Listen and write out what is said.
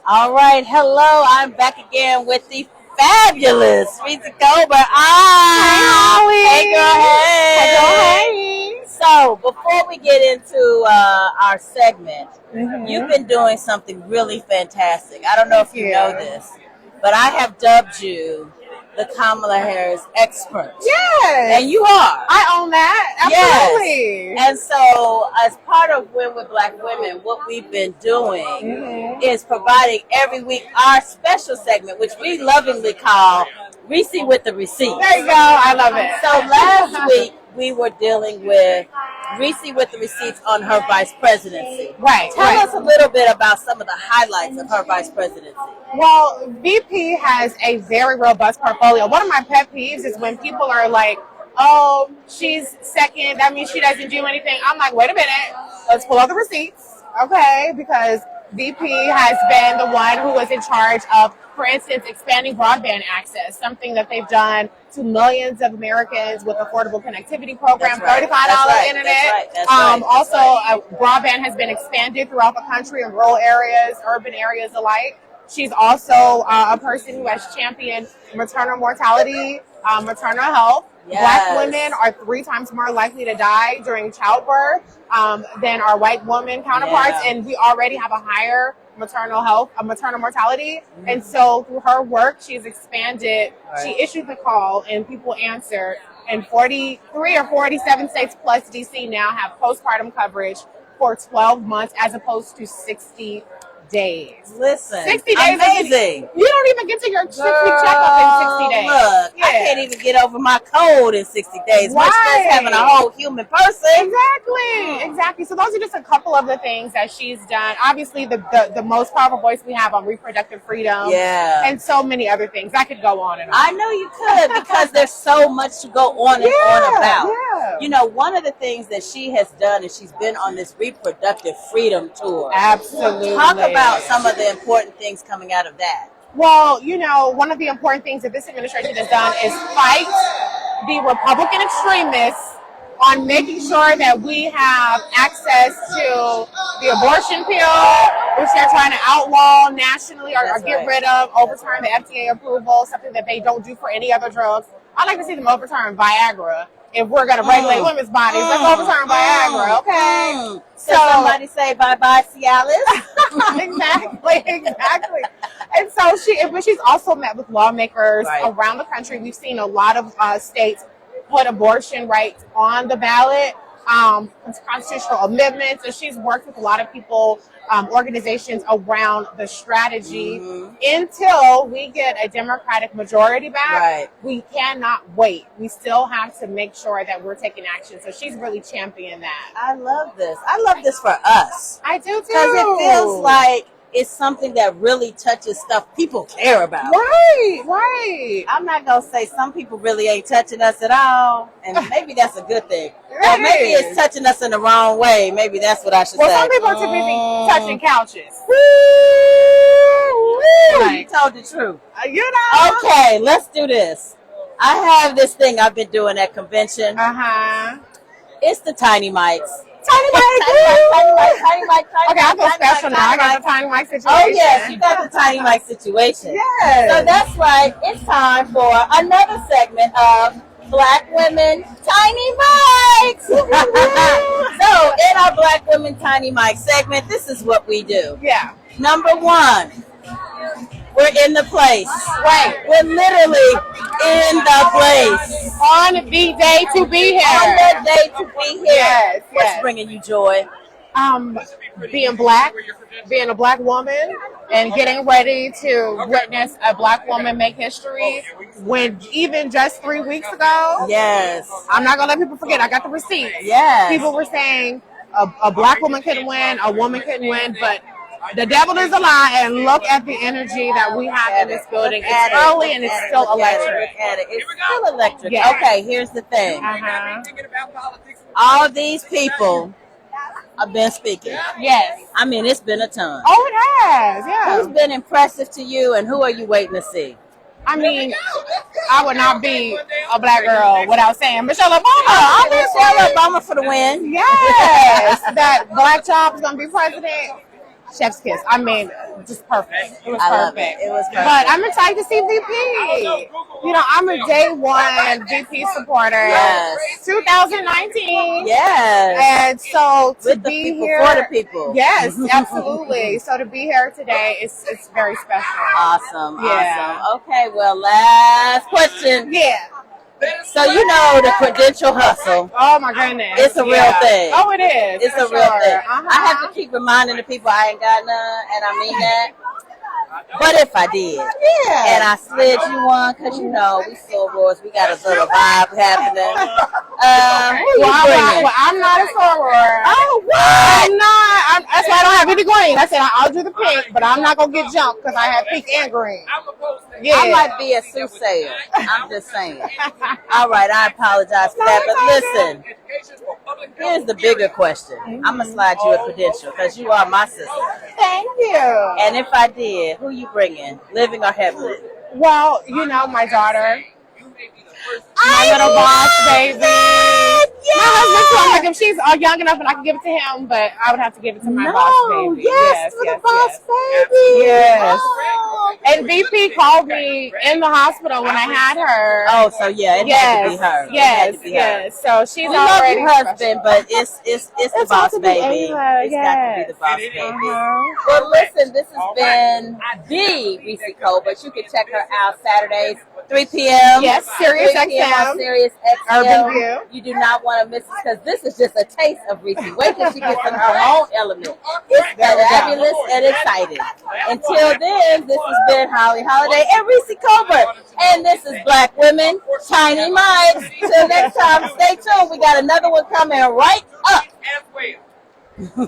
All right, hello. I'm back again with the fabulous Reecie Colbert. Hey, girl. Hey, girl, Hey. So, before we get into our segment, you've been doing something really fantastic. I don't know if you know this, but I have dubbed you the Kamala Harris expert. Yes. And you are. I own that. Absolutely. Yes. And so, as part of Win with Black Women, what we've been doing is providing every week our special segment, which we lovingly call Reecie with the Receipts. There you go. I love it. So, last week we were dealing with Reecie with the Receipts on her vice presidency. Right. Tell us a little bit about some of the highlights of her vice presidency. Well, VP has a very robust portfolio. One of my pet peeves is when people are like, oh, she's second, that means she doesn't do anything. I'm like, wait a minute, let's pull out the receipts, okay? Because VP has been the one who was in charge of, for instance, expanding broadband access, something that they've done to millions of Americans with affordable connectivity program, $35 internet. Broadband has been expanded throughout the country in rural areas, urban areas alike. She's also a person who has championed maternal mortality, maternal health. Yes. Black women are 3 times more likely to die during childbirth than our white women counterparts, and we already have a higher maternal mortality. And so through her work, she's expanded. She issued the call, and people answered. And 43 or 47 states plus DC now have postpartum coverage for 12 months as opposed to 60 days. Listen, 60 days. Amazing. You don't even get to your weekly checkup in 60 days. Look, I can't even get over my cold in 60 days, much less having a whole human person. Exactly. So those are just a couple of the things that she's done. Obviously, the most powerful voice we have on reproductive freedom. Yeah. And so many other things. I could go on and on. I know you could, because there's so much to go on and on about. Yeah. You know, one of the things that she has done is she's been on this reproductive freedom tour. Absolutely. Talk about some of the important things coming out of that. Well, you know, one of the important things that this administration has done is fight the Republican extremists on making sure that we have access to the abortion pill, which they're trying to outlaw nationally or get rid of, overturn the FDA approval, something that they don't do for any other drugs. I'd like to see them overturn Viagra. If we're going to regulate women's bodies, let's overturn Viagra, okay? So somebody say bye-bye, Cialis. Exactly. And so she's also met with lawmakers around the country. We've seen a lot of states put abortion rights on the ballot, constitutional amendments, and she's worked with a lot of people, organizations around the strategy. Until we get a Democratic majority back, we cannot wait. We still have to make sure that we're taking action. So she's really championing that. I love this. I love this for us. I do too. Because it feels like it's something that really touches stuff people care about. Right. I'm not going to say some people really ain't touching us at all, and maybe that's a good thing. Or maybe it's touching us in the wrong way. Maybe that's what I should say. Well, some people are too busy touching couches. You told the truth. You know. Okay, let's do this. I have this thing I've been doing at convention. It's the tiny mics. Tiny mic. Okay, I feel special now. I got the tiny mic situation. Oh, yes, you got the tiny mic situation. Yes. So that's right. It's time for another segment of Black Women Tiny Mics. So in our Black Women Tiny Mic segment, this is what we do. Yeah. Number 1, we're in the place. We're literally in the place. On the day to be here. On the day to be here. Yes. What's bringing you joy? Being black, being a black woman, and getting ready to witness a black woman make history when even just 3 weeks ago. Yes. I'm not going to let people forget. I got the receipts. Yes. People were saying a black woman couldn't win, a woman couldn't win, but the devil is a lie, and look at the energy that we have in this building. It's early and it's still electric. It's still electric. Yeah. Okay, here's the thing. All these people have been speaking. Yes. I mean, it's been a ton. Oh, it has. Yeah. Who's been impressive to you, and who are you waiting to see? I mean, I would not be a black girl without saying Michelle Obama. Michelle Obama for the win. Yes. That black child is going to be president. chef's kiss. I mean, just perfect. It was I love perfect. it. It was perfect. But I'm excited to see VP. You know, I'm a day one VP supporter. Yes. 2019. Yes. And so to With the be people, here, for the people. yes, absolutely. So to be here today, it's very special. Awesome. Yeah. Awesome. Okay. Well, last question. Yeah. So you know the credential hustle. Oh my goodness. It's a real thing. Oh, it is. It's a real thing. I have to keep reminding the people I ain't got none, and I mean that. But if I did, and I slid you one, because you know we sorors, we got a little vibe happening. Who you bringing? Well, I'm not a soror. Oh, what? I'm not. That's why I don't have any green. I said I'll do the pink, but I'm not gonna get jumped because I have pink and green. Yeah. I might be a soothsayer. I'm just saying. All right, I apologize for that, but listen. Here's the bigger question. I'm gonna slide you a credential because you are my sister. Thank you. And if I did, who you bringing, living or heavenly? Well, you know my daughter, my little boss baby. Yes. My husband too. I'm like, if she's young enough and I can give it to him, but I would have to give it to my boss baby. Yes, for the boss baby. Yes. Oh. And VP called me in the hospital when I had her. Oh, so yeah, it had to be her. Yes. So she's We love already your husband, but it's the boss baby. It's got to be the boss baby. Well, listen, this has been the Reecie Colbert. You can check her out Saturdays, 3 p.m. Yes, Sirius 3 p.m. on XM. Sirius Urban XM. View. You do not want to miss it because this is just a taste of Reecie. Wait till she gets in her own element. It's fabulous and exciting. Until then, this has been Holly Holiday and Reecie Colbert. And this is Black Women, Tiny Minds. Till next time, stay tuned. We got another one coming right up.